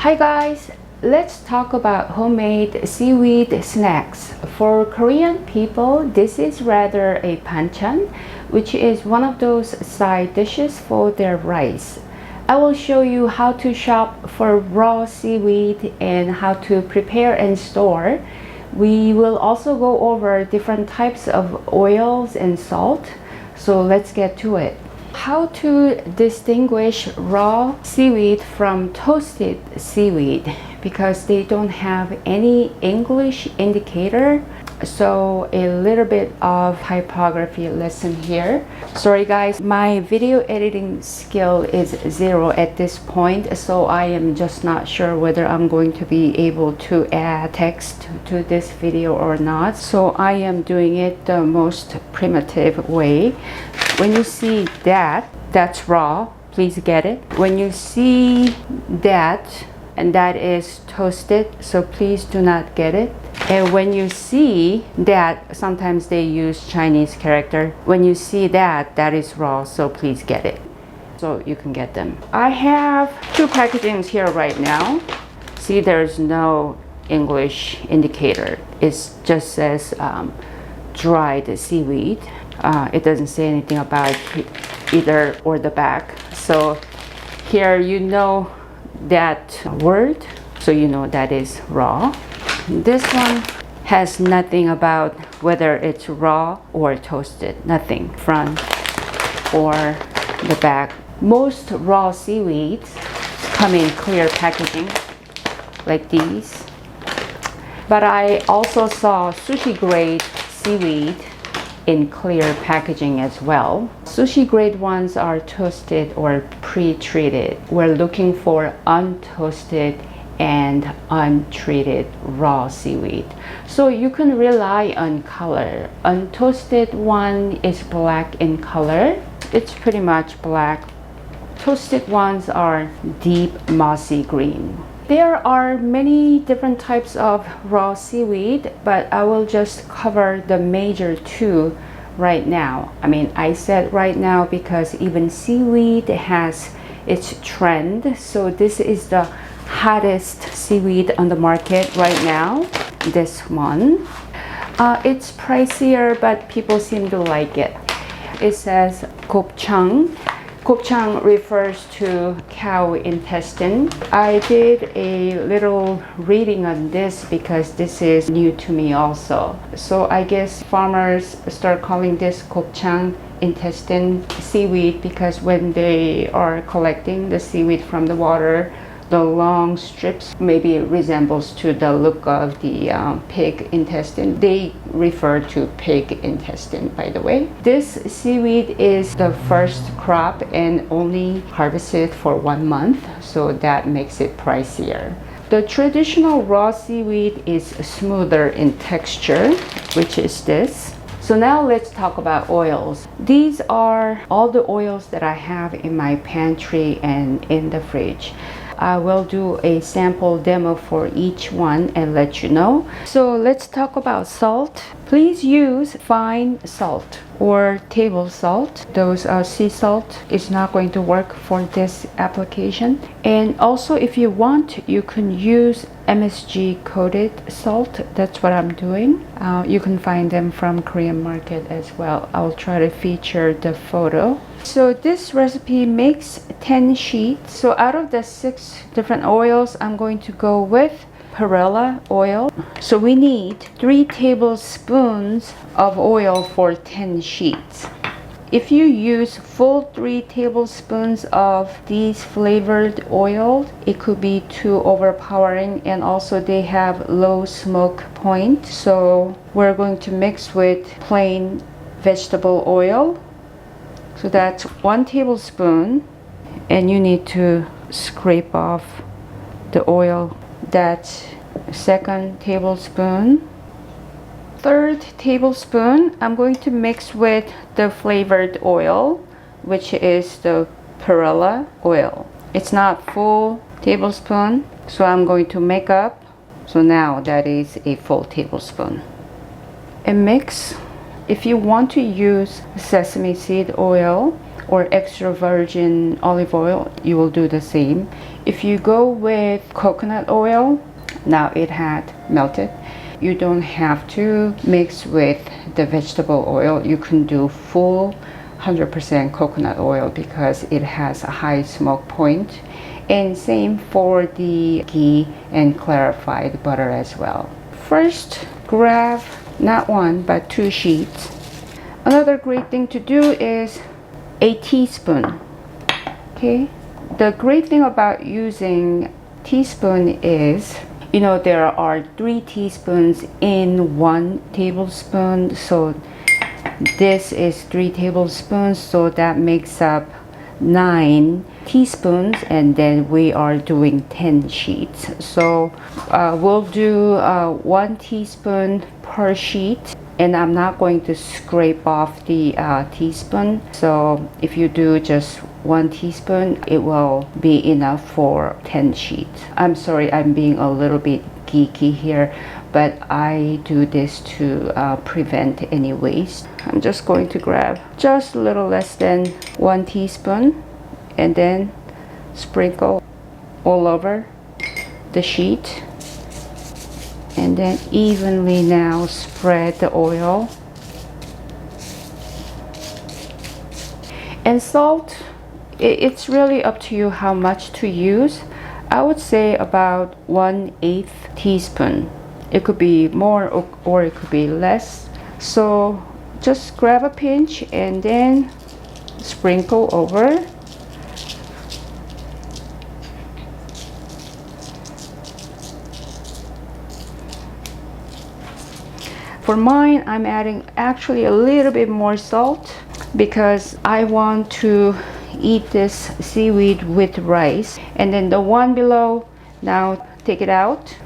Hi guys, let's talk about homemade seaweed snacks. For Korean people, this is rather a banchan, which is one of those side dishes for their rice. I will show you how to shop for raw seaweed and how to prepare and store. We will also go over different types of oils and salt. So let's get to it. How to distinguish raw seaweed from toasted seaweed, because they don't have any English indicator. So a little bit of typography lesson here. Sorry guys, my video editing skill is zero at this point, so I am just not sure whether I'm going to be able to add text to this video or not. So I am doing it the most primitive way. When you see that, that's raw, please get it. When you see that, and that is toasted, so please do not get it. And when you see that, sometimes they use Chinese character. When you see that, that is raw, so please get it. So you can get them. I have two packagings here right now. See, there's no English indicator. It just says dried seaweed. It doesn't say anything about either or the back. So here you know that word, so you know that is raw. This one has nothing about whether it's raw or toasted, nothing, front or the back. Most raw seaweeds come in clear packaging like these, but I also saw sushi grade seaweed in clear packaging as well. Sushi grade ones are toasted or pre-treated. We're looking for untoasted and untreated raw seaweed. So you can rely on color. Untoasted one is black in color. It's pretty much black. Toasted ones are deep mossy green. There are many different types of raw seaweed, but I will just cover the major two right now. I mean, I said right now because even seaweed has its trend. So this is the hottest seaweed on the market right now, this one. It's pricier, but people seem to like it. It says gopchang. Gopchang refers to cow intestine. I did a little reading on this because this is new to me also. So I guess farmers start calling this gopchang intestine seaweed because when they are collecting the seaweed from the water, the long strips maybe resembles to the look of the pig intestine. They refer to pig intestine, by the way. This seaweed is the first crop and only harvested for 1 month, so that makes it pricier. The traditional raw seaweed is smoother in texture, which is this. So now let's talk about oils. These are all the oils that I have in my pantry and in the fridge. I will do a sample demo for each one and let you know. So let's talk about salt. Please use fine salt or table salt. Those sea salt is not going to work for this application. And also if you want, you can use MSG coated salt. That's what I'm doing. You can find them from Korean market as well. I'll try to feature the photo. So this recipe makes 10 sheets. So out of the 6 different oils, I'm going to go with perilla oil. So we need 3 tablespoons of oil for 10 sheets. If you use full 3 tablespoons of these flavored oils, it could be too overpowering, and also they have low smoke point. So we're going to mix with plain vegetable oil. So that's 1 tablespoon, and you need to scrape off the oil. That's 2nd tablespoon. 3rd tablespoon, I'm going to mix with the flavored oil, which is the perilla oil. It's not full tablespoon, so I'm going to make up. So now that is a full tablespoon. And mix. If you want to use sesame seed oil or extra virgin olive oil, you will do the same. If you go with coconut oil, now it had melted, you don't have to mix with the vegetable oil. You can do full 100% coconut oil because it has a high smoke point. And same for the ghee and clarified butter as well. First, grab not one but 2 sheets. Another great thing to do is a teaspoon. Okay, the great thing about using teaspoon is, you know, there are 3 teaspoons in 1 tablespoon, so this is 3 tablespoons, so that makes up 9 teaspoons, and then we are doing 10 sheets. So we'll do 1 teaspoon per sheet, and I'm not going to scrape off the teaspoon. So if you do just 1 teaspoon, it will be enough for 10 sheets. I'm sorry, I'm being a little bit geeky here, but I do this to prevent any waste. I'm just going to grab just a little less than 1 teaspoon and then sprinkle all over the sheet, and then evenly now spread the oil. And salt, it's really up to you how much to use. I would say about 1/8 teaspoon. It could be more or it could be less. So just grab a pinch and then sprinkle over. For mine, I'm adding actually a little bit more salt because I want to eat this seaweed with rice. And then the one below, now take it out.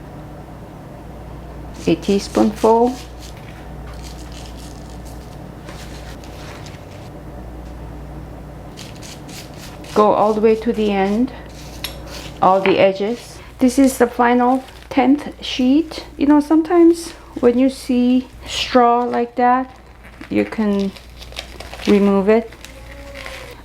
A teaspoonful. Go all the way to the end, all the edges. This is the final 10th sheet. You know, sometimes when you see straw like that, you can remove it.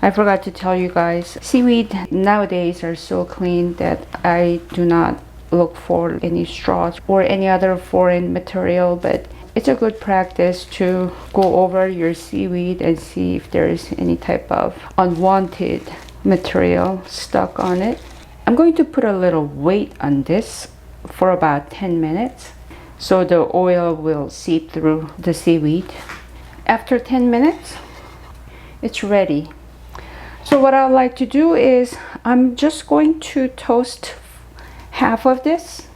I forgot to tell you guys, seaweed nowadays are so clean that I do not look for any straws or any other foreign material, but it's a good practice to go over your seaweed and see if there is any type of unwanted material stuck on it. I'm going to put a little weight on this for about 10 minutes so the oil will seep through the seaweed. After 10 minutes, it's ready. So what I like to do is I'm just going to toast half of this,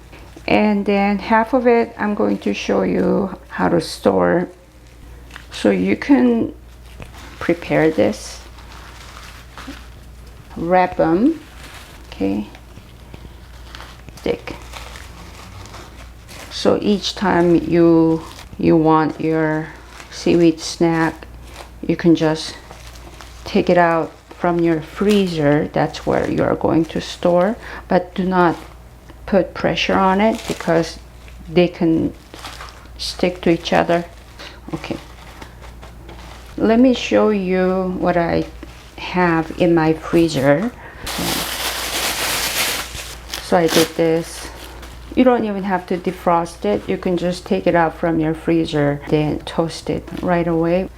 and then half of it I'm going to show you how to store. So you can prepare this, wrap them, okay, stick. So each time you want your seaweed snack, you can just take it out from your freezer. That's where you are going to store, but do not put pressure on it because they can stick to each other. Okay, let me show you what I have in my freezer. So I did this. You don't even have to defrost it. You can just take it out from your freezer, then toast it right away.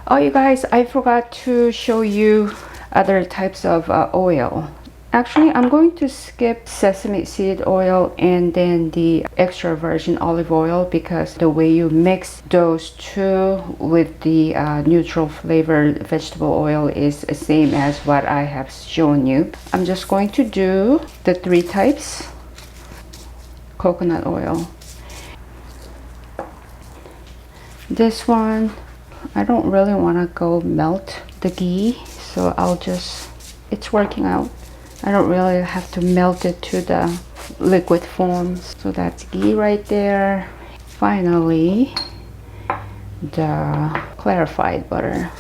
Oh, you guys, I forgot to show you other types of oil. Actually, I'm going to skip sesame seed oil and then the extra virgin olive oil because the way you mix those two with the neutral flavored vegetable oil is the same as what I have shown you. I'm just going to do the 3 types. Coconut oil. This one, I don't really want to go melt the ghee, so I'll just, it's working out. I don't really have to melt it to the liquid forms. So that's ghee right there. Finally, the clarified butter.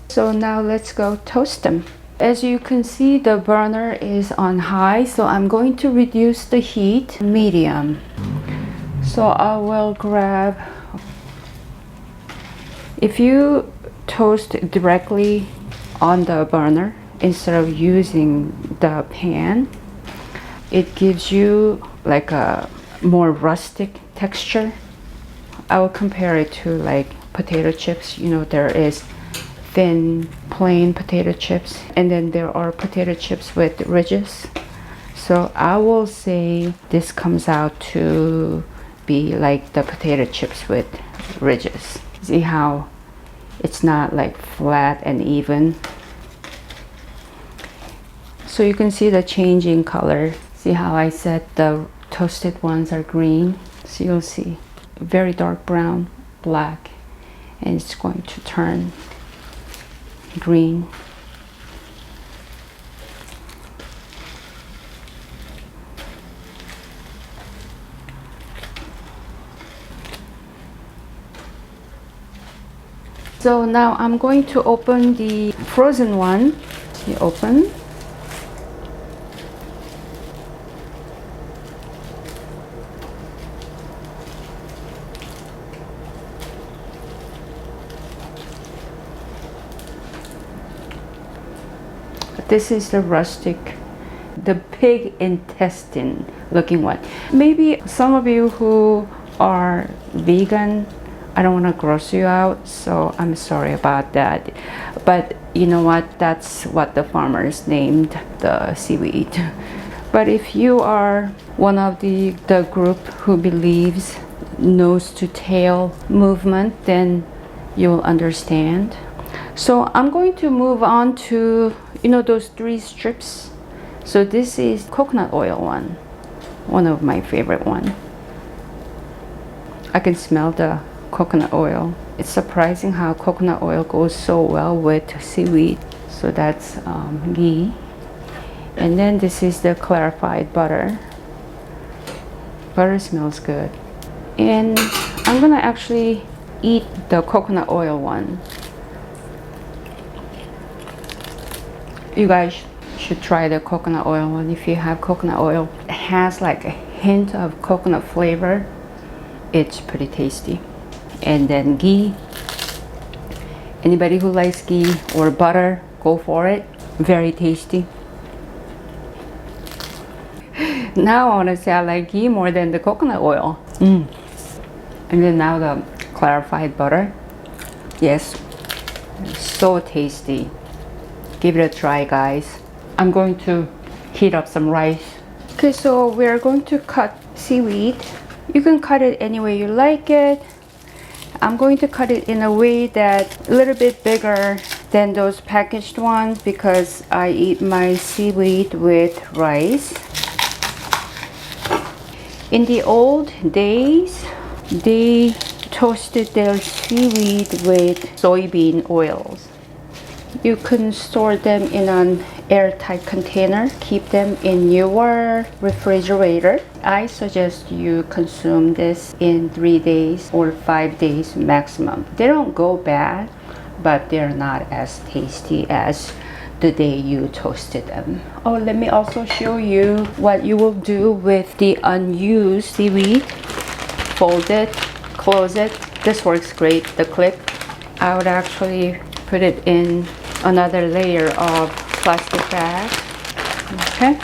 So now let's go toast them. As you can see, the burner is on high, so I'm going to reduce the heat medium. So I will grab, if you toast directly on the burner, instead of using the pan, it gives you like a more rustic texture. I will compare it to like potato chips. You know, there is thin plain potato chips, and then there are potato chips with ridges. So I will say this comes out to be like the potato chips with ridges. See how it's not like flat and even? So you can see the change in color. See how I said the toasted ones are green? So you'll see very dark brown, black, and it's going to turn green. So now I'm going to open the frozen one. See, open. This is the rustic, the pig intestine looking one. Maybe some of you who are vegan, I don't want to gross you out, so I'm sorry about that. But you know what? That's what the farmers named the seaweed. But if you are one of the group who believes nose to tail movement, then you'll understand. So I'm going to move on to, you know, those 3 strips. So this is coconut oil one of my favorite one. I can smell the coconut oil. It's surprising how coconut oil goes so well with seaweed. So that's ghee. And then this is the clarified butter. Butter smells good. And I'm gonna actually eat the coconut oil one. You guys should try the coconut oil one if you have coconut oil. It has like a hint of coconut flavor. It's pretty tasty. And then ghee. Anybody who likes ghee or butter, go for it. Very tasty. Now I want to say I like ghee more than the coconut oil. And then now the clarified butter. Yes, so tasty. Give it a try, guys. I'm going to heat up some rice. Okay, so we're going to cut seaweed. You can cut it any way you like it. I'm going to cut it in a way that a little bit bigger than those packaged ones because I eat my seaweed with rice. In the old days, they toasted their seaweed with soybean oils. You can store them in an airtight container. Keep them in your refrigerator. I suggest you consume this in 3 days or 5 days maximum. They don't go bad, but they're not as tasty as the day you toasted them. Oh, let me also show you what you will do with the unused seaweed. Fold it, close it. This works great, the clip. I would actually put it in another layer of plastic bag. Okay,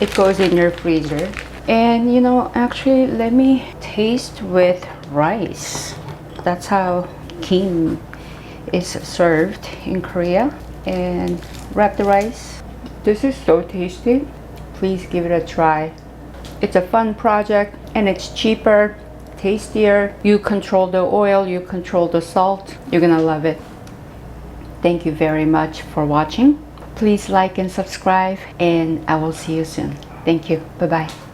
it goes in your freezer. And you know, actually, let me taste with rice. That's how ghee is served in Korea. And wrap the rice. This is so tasty. Please give it a try. It's a fun project and it's cheaper, tastier. You control the oil, you control the salt. You're gonna love it. Thank you very much for watching. Please like and subscribe, and I will see you soon. Thank you. Bye-bye.